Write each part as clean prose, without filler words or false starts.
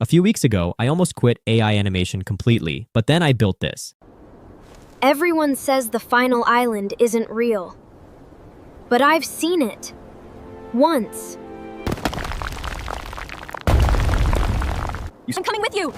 A few weeks ago, I almost quit AI animation completely, but then I built this. Everyone says the final island isn't real. But I've seen it. Once. I'm coming with you!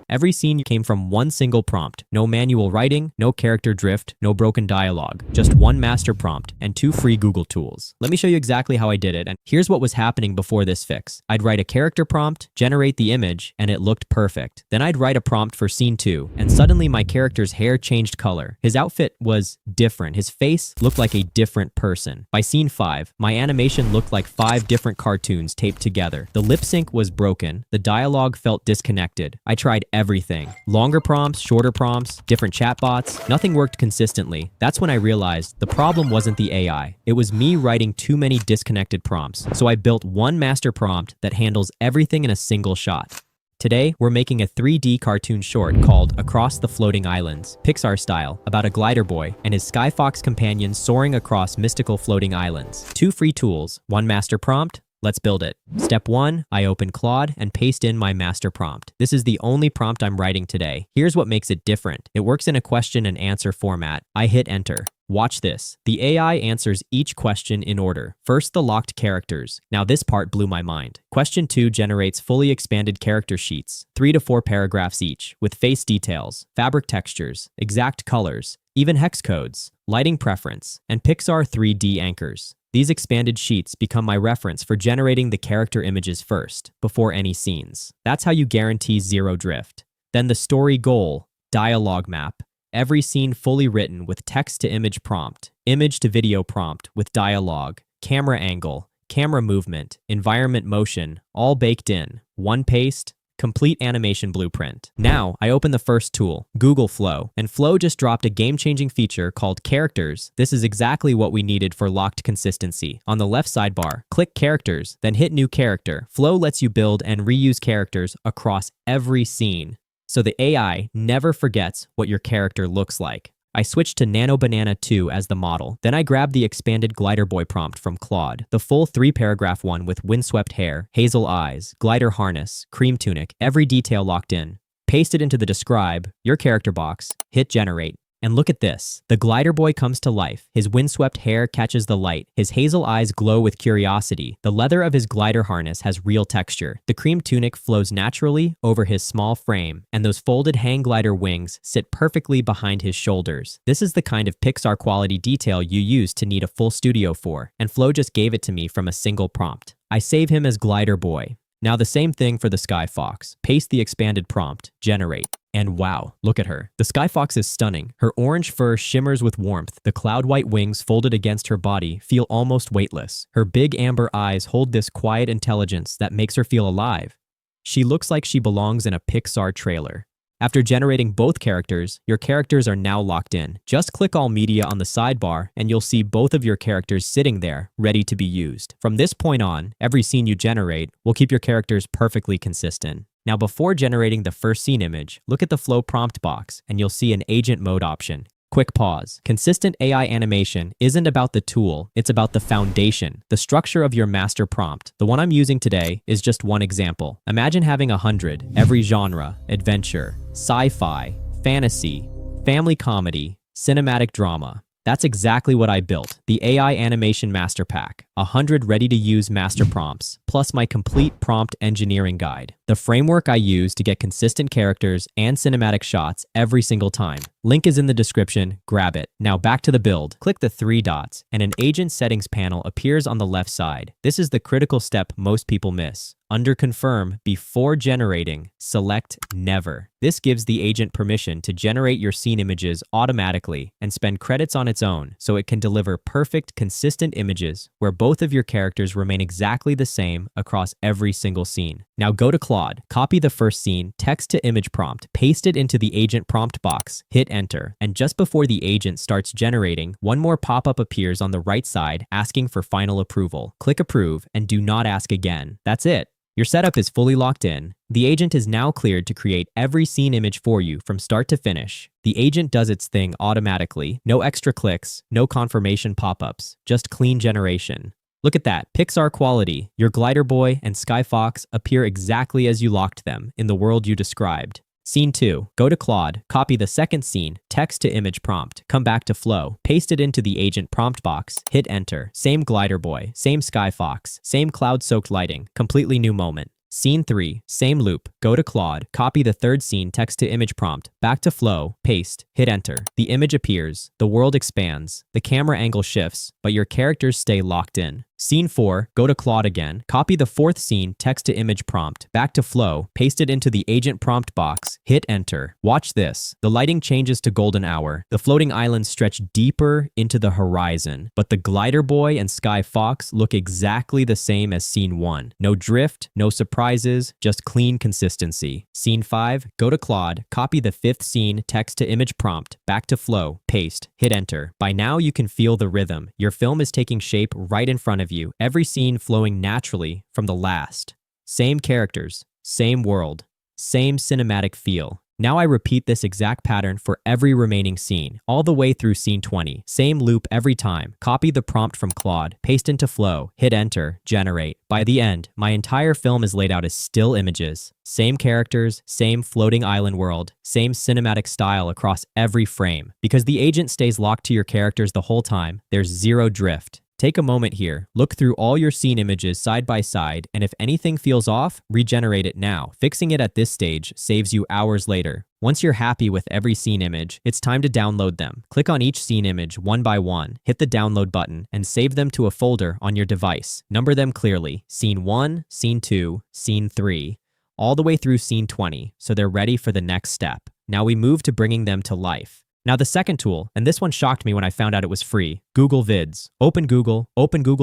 Every scene came from one single prompt. No manual writing, no character drift, no broken dialogue. Just one master prompt and 2 free Google tools. Let me show you exactly how I did it, and here's what was happening before this fix. I'd write a character prompt, generate the image, and it looked perfect. Then I'd write a prompt for scene 2, and suddenly my character's hair changed color. His outfit was different. His face looked like a different person. By scene 5, my animation looked like 5 different cartoons taped together. The lip sync was broken. The dialogue felt disconnected. I tried everything. Longer prompts, shorter prompts, different chatbots. Nothing worked consistently. That's when I realized the problem wasn't the AI. It was me writing too many disconnected prompts. So I built one master prompt that handles everything in a single shot. Today, we're making a 3D cartoon short called Across the Floating Islands, Pixar style, about a glider boy and his Sky Fox companions soaring across mystical floating islands. 2 free tools, 1 master prompt. Let's build it. Step 1, I open Claude and paste in my master prompt. This is the only prompt I'm writing today. Here's what makes it different. It works in a question and answer format. I hit enter. Watch this. The AI answers each question in order. First, the locked characters. Now this part blew my mind. Question 2 generates fully expanded character sheets, 3 to 4 paragraphs each, with face details, fabric textures, exact colors, even hex codes, lighting preference, and Pixar 3D anchors. These expanded sheets become my reference for generating the character images first, before any scenes. That's how you guarantee zero drift. Then the story goal, dialogue map. Every scene fully written with text-to-image prompt, image-to-video prompt with dialogue, camera angle, camera movement, environment motion, all baked in. One paste, complete animation blueprint. Now, I open the first tool, Google Flow, and Flow just dropped a game-changing feature called Characters. This is exactly what we needed for locked consistency. On the left sidebar, click Characters, then hit New Character. Flow lets you build and reuse characters across every scene, so the AI never forgets what your character looks like. I switched to Nano Banana 2 as the model. Then I grabbed the expanded glider boy prompt from Claude, the full 3-paragraph one with windswept hair, hazel eyes, glider harness, cream tunic, every detail locked in. Paste it into the describe, your character box, hit generate. And look at this. The glider boy comes to life. His windswept hair catches the light. His hazel eyes glow with curiosity. The leather of his glider harness has real texture. The cream tunic flows naturally over his small frame, and those folded hang glider wings sit perfectly behind his shoulders. This is the kind of Pixar-quality detail you use to need a full studio for, and Flow just gave it to me from a single prompt. I save him as glider boy. Now the same thing for the Sky Fox. Paste the expanded prompt, generate. And wow, look at her. The Sky Fox is stunning. Her orange fur shimmers with warmth. The cloud-white wings folded against her body feel almost weightless. Her big amber eyes hold this quiet intelligence that makes her feel alive. She looks like she belongs in a Pixar trailer. After generating both characters, your characters are now locked in. Just click All Media on the sidebar and you'll see both of your characters sitting there, ready to be used. From this point on, every scene you generate will keep your characters perfectly consistent. Now before generating the first scene image, look at the Flow prompt box and you'll see an agent mode option. Quick pause. Consistent AI animation isn't about the tool, it's about the foundation, the structure of your master prompt. The one I'm using today is just one example. Imagine having 100, every genre, adventure, sci-fi, fantasy, family comedy, cinematic drama. That's exactly what I built, the AI Animation Master Pack, 100 ready-to-use master prompts, plus my complete prompt engineering guide. The framework I use to get consistent characters and cinematic shots every single time. Link is in the description, grab it. Now back to the build. Click the 3 dots, and an agent settings panel appears on the left side. This is the critical step most people miss. Under Confirm, before generating, select Never. This gives the agent permission to generate your scene images automatically and spend credits on its own, so it can deliver perfect, consistent images where both of your characters remain exactly the same across every single scene. Now go to Claude, copy the first scene, text-to-image prompt, paste it into the agent prompt box, hit enter, and just before the agent starts generating, one more pop-up appears on the right side asking for final approval. Click Approve and do not ask again. That's it. Your setup is fully locked in. The agent is now cleared to create every scene image for you from start to finish. The agent does its thing automatically. No extra clicks, no confirmation pop-ups, just clean generation. Look at that, Pixar-quality. Your glider boy and Sky Fox appear exactly as you locked them in the world you described. Scene 2. Go to Claude, copy the second scene, text to image prompt, come back to Flow, paste it into the agent prompt box, hit enter. Same glider boy, same Sky Fox, same cloud-soaked lighting, completely new moment. Scene 3. Same loop. Go to Claude, copy the third scene text to image prompt, back to Flow, paste, hit enter. The image appears, the world expands, the camera angle shifts, but your characters stay locked in. Scene 4, go to Claude again, copy the fourth scene text to image prompt, back to Flow, paste it into the agent prompt box, hit enter. Watch this. The lighting changes to golden hour. The floating islands stretch deeper into the horizon, but the glider boy and Sky Fox look exactly the same as scene 1. No drift, no surprises, just clean consistency. Scene 5, go to Claude, copy the fifth scene text to image prompt, back to Flow, paste, hit enter. By now you can feel the rhythm. Your film is taking shape right in front of you, every scene flowing naturally from the last. Same characters, same world, same cinematic feel. Now I repeat this exact pattern for every remaining scene, all the way through scene 20. Same loop every time. Copy the prompt from Claude, paste into Flow, hit enter, generate. By the end, my entire film is laid out as still images. Same characters, same floating island world, same cinematic style across every frame. Because the agent stays locked to your characters the whole time, there's zero drift. Take a moment here, look through all your scene images side by side, and if anything feels off, regenerate it now. Fixing it at this stage saves you hours later. Once you're happy with every scene image, it's time to download them. Click on each scene image one by one, hit the download button, and save them to a folder on your device. Number them clearly. Scene 1, Scene 2, Scene 3, all the way through Scene 20, so they're ready for the next step. Now we move to bringing them to life. Now the second tool, and this one shocked me when I found out it was free, Google Vids. Open Google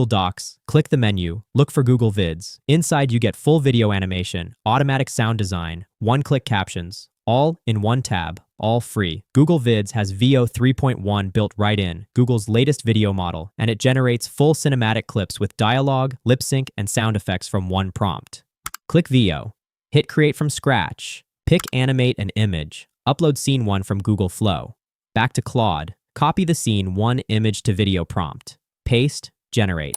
Docs, click the menu, look for Google Vids. Inside you get full video animation, automatic sound design, one-click captions, all in one tab, all free. Google Vids has VO 3.1 built right in, Google's latest video model, and it generates full cinematic clips with dialogue, lip sync, and sound effects from one prompt. Click VO, hit create from scratch, pick animate an image, upload scene 1 from Google Flow. Back to Claude, copy the scene 1 image to video prompt, paste, generate.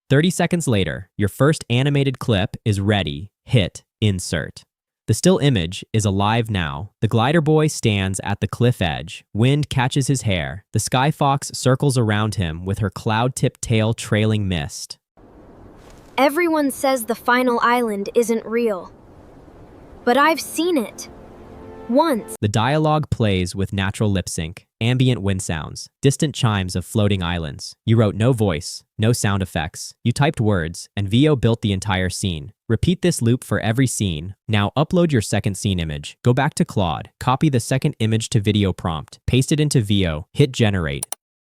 30 seconds later, your first animated clip is ready, hit insert. The still image is alive now. The glider boy stands at the cliff edge. Wind catches his hair. The Sky Fox circles around him with her cloud-tipped tail trailing mist. Everyone says the final island isn't real. But I've seen it. Once. The dialogue plays with natural lip sync, ambient wind sounds, distant chimes of floating islands. You wrote no voice, no sound effects. You typed words, and VO built the entire scene. Repeat this loop for every scene. Now upload your second scene image. Go back to Claude, copy the second image to video prompt, paste it into VO, hit generate.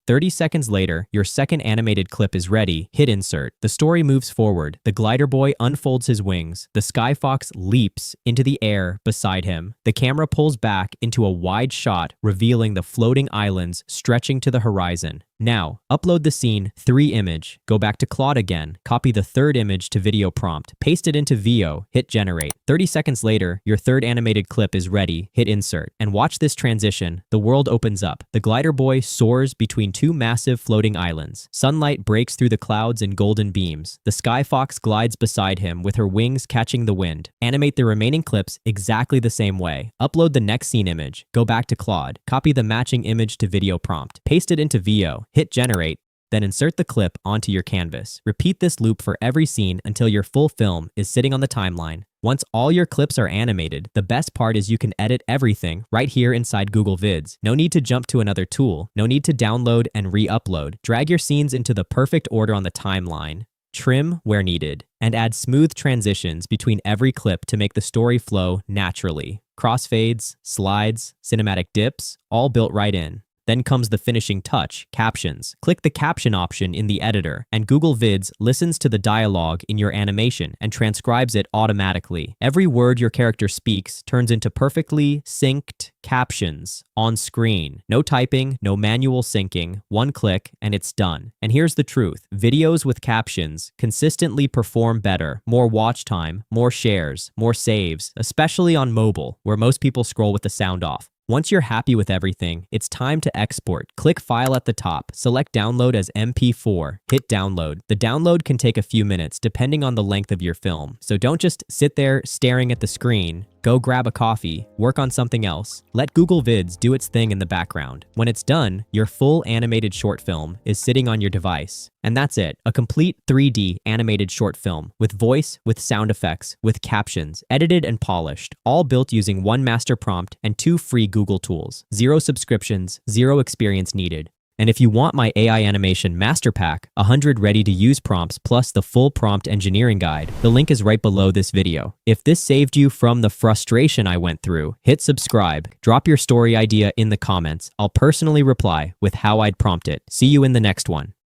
30 seconds later, your second animated clip is ready, hit insert. The story moves forward. The glider boy unfolds his wings. The Sky Fox leaps into the air beside him. The camera pulls back into a wide shot, revealing the floating islands stretching to the horizon. Now, upload the scene 3 image, go back to Claude again, copy the third image to video prompt, paste it into VO, hit generate. 30 seconds later, your third animated clip is ready, hit insert. And watch this transition. The world opens up. The glider boy soars between 2 massive floating islands. Sunlight breaks through the clouds in golden beams. The Sky Fox glides beside him with her wings catching the wind. Animate the remaining clips exactly the same way. Upload the next scene image, go back to Claude, copy the matching image to video prompt, paste it into VO, hit generate, then insert the clip onto your canvas. Repeat this loop for every scene until your full film is sitting on the timeline. Once all your clips are animated, the best part is you can edit everything right here inside Google Vids. No need to jump to another tool. No need to download and re-upload. Drag your scenes into the perfect order on the timeline. Trim where needed, and add smooth transitions between every clip to make the story flow naturally. Crossfades, slides, cinematic dips, all built right in. Then comes the finishing touch, captions. Click the caption option in the editor, and Google Vids listens to the dialogue in your animation and transcribes it automatically. Every word your character speaks turns into perfectly synced captions on screen. No typing, no manual syncing, one click, and it's done. And here's the truth. Videos with captions consistently perform better, more watch time, more shares, more saves, especially on mobile, where most people scroll with the sound off. Once you're happy with everything, it's time to export. Click File at the top, select Download as MP4, hit Download. The download can take a few minutes depending on the length of your film, so don't just sit there staring at the screen. Go grab a coffee, work on something else. Let Google Vids do its thing in the background. When it's done, your full animated short film is sitting on your device. And that's it, a complete 3D animated short film with voice, with sound effects, with captions, edited and polished, all built using one master prompt and 2 free Google tools. 0 subscriptions, 0 experience needed. And if you want my AI animation master pack, 100 ready-to-use prompts plus the full prompt engineering guide, the link is right below this video. If this saved you from the frustration I went through, hit subscribe, drop your story idea in the comments. I'll personally reply with how I'd prompt it. See you in the next one.